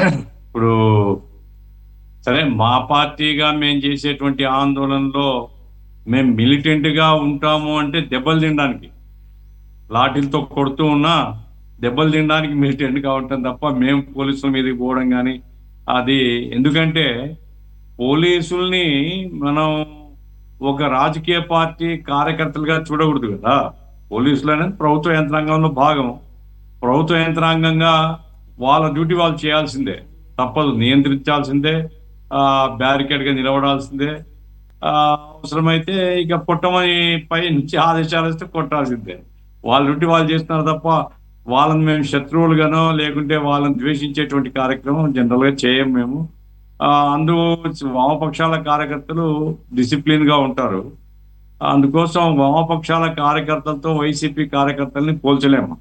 ఇప్పుడు సరే మా పార్టీగా మేము చేసేటువంటి ఆందోళనలో మేము మిలిటెంట్‌గా ఉంటాము అంటే దెబ్బలు తినడానికి. లాఠీలతో కొడుతూ ఉన్నా దెబ్బలు తినడానికి మిలిటెంట్‌గా ఉంటాం తప్ప మేము పోలీసుల మీదకి పోవడం గాని, అది ఎందుకంటే పోలీసుల్ని మనం ఒక రాజకీయ పార్టీ కార్యకర్తలుగా చూడకూడదు గదా! పోలీసులనేది ప్రభుత్వ యంత్రాంగంలో భాగం. ప్రభుత్వ యంత్రాంగంగా వాళ్ళ డ్యూటీ వాళ్ళు చేయాల్సిందే. తప్పదు. నియంత్రించాల్సిందే. బ్యారికేడ్‌గా నిలబడాల్సిందే. అవసరమైతే ఇక కొట్టమని పైనుంచి ఆదేశాలిస్తే కొట్టాల్సిందే. వాళ్ళ డ్యూటీ వాళ్ళు చేస్తున్నారు తప్ప, వాళ్ళని మేము శత్రువులుగానో, లేకుంటే వాళ్ళని ద్వేషించేటువంటి కార్యక్రమం జనరల్‌గా చేయం మేము. అందు వామపక్షాల కార్యకర్తలు డిసిప్లిన్‌గా ఉంటారు. అందుకోసం వామపక్షాల కార్యకర్తలతో వైసీపీ కార్యకర్తల్ని పోల్చలేము.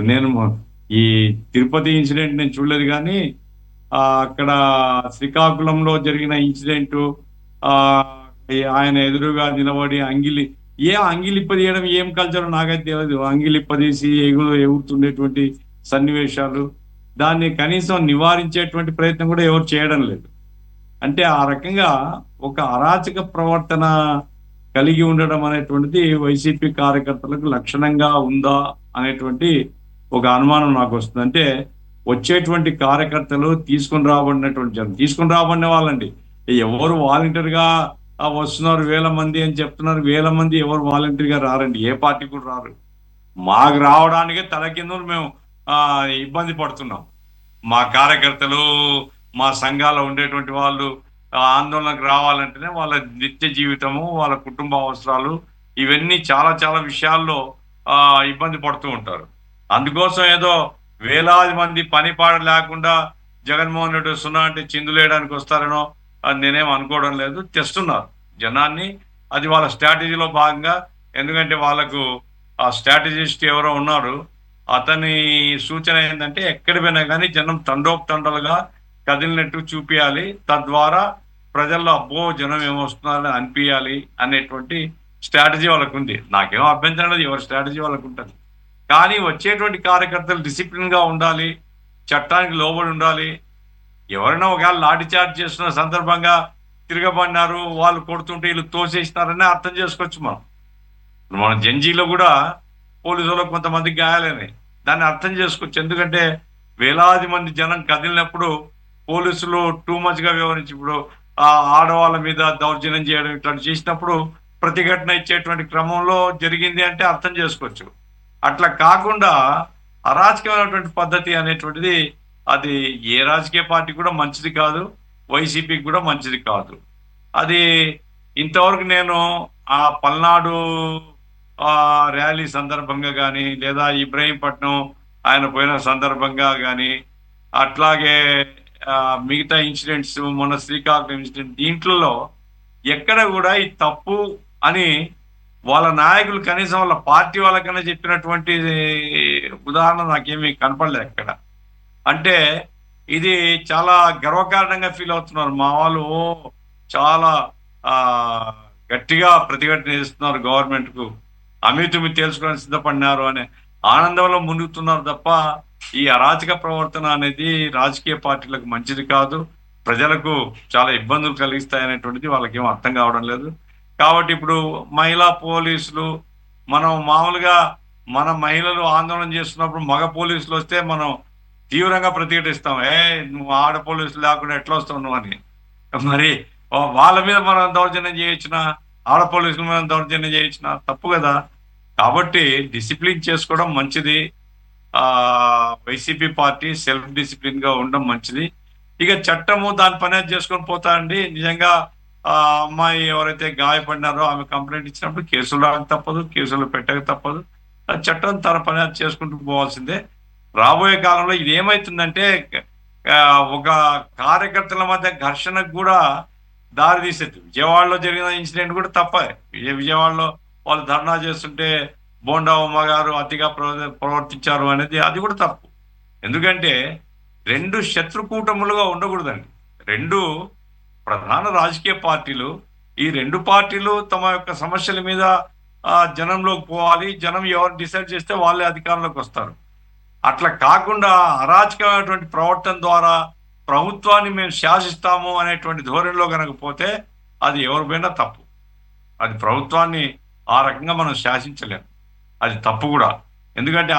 నేను ఈ తిరుపతి ఇన్సిడెంట్ నేను చూడలేదు గానీ, అక్కడ శ్రీకాకుళంలో జరిగిన ఇన్సిడెంటు ఆహ్, ఆయన ఎదురుగా నిలబడి అంగిలిప్పదీయడం ఏం కల్చరో నాకైతే తెలీదు. అంగిలిప్పదీసి ఎగురుతుండేటువంటి సన్నివేశాలు. దాన్ని కనీసం నివారించేటువంటి ప్రయత్నం గూడా ఎవరు చేయడం లేదు. అంటే ఆ రకంగా ఒక అరాచక ప్రవర్తన కలిగి ఉండడం అనేటువంటిది వైసీపీ కార్యకర్తలకు లక్షణంగా ఉందా అనేటువంటి ఒక అనుమానం నాకొస్తుంది. అంటే వచ్చేటువంటి కార్యకర్తలు తీసుకొని రాబడినటువంటి జనం తీసుకొని రాబడిన వాళ్ళండి. ఎవరు వాలంటీర్‌గా వస్తున్నారు వేల మంది అని చెప్తున్నారు. వేల మంది ఎవరు వాలంటీర్‌గా రారండి. ఏ పార్టీ కూడా రారు. మాకు రావడానికే తలకిందులు మేము ఇబ్బంది పడుతున్నాం. మా కార్యకర్తలు, మా సంఘాల్లో ఉండేటువంటి వాళ్ళు ఆందోళనకు రావాలంటేనే వాళ్ళ నిత్య జీవితము, వాళ్ళ కుటుంబ అవసరాలు ఇవన్నీ చాలా చాలా విషయాల్లో ఇబ్బంది పడుతూ ఉంటారు. అందుకోసం ఏదో వేలాది మంది పని పాట లేకుండా జగన్మోహన్ రెడ్డి వస్తున్నా అంటే చిందులేయడానికి వస్తారనో నేనేం అనుకోవడం లేదు. తెస్తున్నారు జనాన్ని. అది వాళ్ళ స్ట్రాటజీలో భాగంగా ఎందుకంటే వాళ్ళకు ఆ స్ట్రాటజిస్ట్ ఎవరో ఉన్నారు. అతని సూచన ఏందంటే ఎక్కడికి పోయినా గానీ జనం తండోపతండాలుగా కదిలినట్టు చూపియాలి. తద్వారా ప్రజల్లో అబ్బో! జనం ఏమొస్తున్నారని అనిపియాలి అనేటువంటి స్ట్రాటజీ వాళ్ళకుంది. నాకేం అభ్యంతరం లేదు. ఎవరి స్ట్రాటజీ వాళ్ళకుంటది. కానీ వచ్చేటువంటి కార్యకర్తలు డిసిప్లిన్‌గా ఉండాలి. చట్టానికి లోబడి ఉండాలి. ఎవరైనా ఒకవేళ లాఠీ చార్జ్ చేస్తున్న సందర్భంగా తిరగబడినారు. వాళ్ళు కొడుతుంటే ఈళ్ళు తోసేసినారని అర్థం చేసుకోవచ్చు మనం. మన జంజీలో గూడా పోలీసోళ్ళకి కొంతమందికి గాయాలయినాయి. దాన్ని అర్థం చేసుకోవచ్చు. ఎందుకంటే వేలాది మంది జనం కదిలినప్పుడు పోలీసులు టూ మచ్‌గా వ్యవహరించి ఇప్పుడు ఆడవాళ్ళ మీద దౌర్జన్యం చేయడం ఇట్లాంటివి చేసినప్పుడు ప్రతిఘటన ఇచ్చేటువంటి క్రమంలో జరిగింది అంటే అర్థం చేసుకోవచ్చు. అట్లా కాకుండా అరాచకమైనటువంటి పద్ధతి అనేటువంటిది అది ఏ రాజకీయ పార్టీ కూడా మంచిది కాదు. వైసీపీకి కూడా మంచిది కాదు. అది ఇంతవరకు నేను ఆ పల్నాడు ర్యాలీ సందర్భంగా గాని, లేదా ఇబ్రహీంపట్నం ఆయన పోయిన సందర్భంగా గాని, అట్లాగే మిగతా ఇన్సిడెంట్స్ మొన్న శ్రీకాకుళం ఇన్సిడెంట్ దీంట్లలో ఎక్కడ గూడా ఇది తప్పు అని వాళ్ళ నాయకులు కనీసం వాళ్ళ పార్టీ వాళ్ళకన్నా చెప్పినటువంటి ఉదాహరణ నాకేమి కనపడలే ఎక్కడ. అంటే ఇది చాలా గర్వకారణంగా ఫీల్ అవుతున్నారు. మా వాళ్ళు చాలా ఆహ్, గట్టిగా ప్రతిఘటన చేస్తున్నారు గవర్నమెంట్‌కు. అమితుమి తేల్చుకోవడానికి సిద్ధపడినారు అనే ఆనందంలో మునుగుతున్నారు తప్ప, ఈ అరాచక ప్రవర్తన అనేది రాజకీయ పార్టీలకు మంచిది కాదు. ప్రజలకు చాలా ఇబ్బందులు కలిగిస్తాయనేటువంటిది వాళ్ళకేం అర్థం కావడం లేదు. కాబట్టి ఇప్పుడు మహిళా పోలీసులు మనం మామూలుగా మన మహిళలు ఆందోళన చేస్తున్నప్పుడు మగ పోలీసులొస్తే మనం తీవ్రంగా ప్రతిఘటిస్తాం. "ఏయ్! నువ్వు ఆడ పోలీసులు లేకుండా ఎట్లొస్తావు నువ్వని." మరి వాళ్ళ మీద మనం దౌర్జన్యం చేయొచ్చునా? ఆడ పోలీసుల మీద దౌర్జన్యం చేయొచ్చునా? తప్పు గదా! కాబట్టి డిసిప్లిన్ చేసుకోవడం మంచిది. వైసీపీ పార్టీ సెల్ఫ్ డిసిప్లిన్‌గా ఉండడం మంచిది. ఇక చట్టము దాని పని అది చేసుకొని పోతా అండి. నిజంగా అమ్మాయి ఎవరైతే గాయపడినారో ఆమె కంప్లెయింట్ ఇచ్చినప్పుడు కేసులు రాక తప్పదు. కేసులు పెట్టక తప్పదు. చట్టం తన పని అది చేసుకుంటూ పోవాల్సిందే. రాబోయే కాలంలో ఇదేమైతుందంటే ఒక కార్యకర్తల మధ్య ఘర్షణకు గూడా దారి తీసేది. విజయవాడలో జరిగిన ఇన్సిడెంట్ కూడా తప్పే. విజయవాడలో వాళ్ళు ధర్నా చేస్తుంటే బోండా ఉమ్మ గారు అతిగా ప్రవర్తించారు అనేది అది కూడా తప్పు. ఎందుకంటే 2 శత్రు కూటములుగా ఉండకూడదండి. 2 ప్రధాన రాజకీయ పార్టీలు. ఈ 2 పార్టీలు తమ యొక్క సమస్యల మీద జనంలోకి పోవాలి. జనం ఎవరు డిసైడ్ చేస్తే వాళ్ళే అధికారంలోకొస్తారు. అట్లా కాకుండా అరాచకమైనటువంటి ప్రవర్తన ద్వారా ప్రభుత్వాన్ని మేము శాసిస్తాము అనేటువంటి ధోరణిలో కనుక పోతే అది ఎవరిపైనా తప్పు. అది ప్రభుత్వాన్ని ఆ రకంగా మనం శాసించలేం. అది తప్పు కూడా. ఎందుకంటే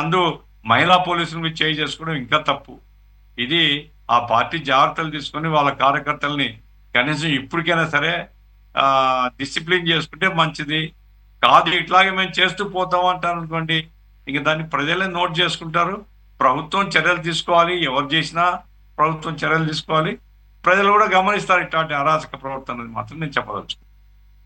మహిళా పోలీసుల మీద చేయి చేసుకోవడం ఇంకా తప్పు. ఇది ఆ పార్టీ జాగ్రత్తలు తీసుకొని వాళ్ళ కార్యకర్తల్ని కనీసం ఇప్పటికైనా సరే డిసిప్లిన్ చేసుకుంటే మంచిది. కాదు ఇట్లాగే మేము చేస్తూ పోతాం అంటారు అనుకోండి, ఇంక దాన్ని ప్రజలే నోట్ చేసుకుంటారు. ప్రభుత్వం చర్యలు తీసుకోవాలి. ఎవరు చేసినా ప్రభుత్వం చర్యలు తీసుకోవాలి. ప్రజలు కూడా గమనిస్తారు ఇట్లాంటి అరాచక ప్రవర్తన మాత్రం నేను చెప్పదలుచుకున్నాను.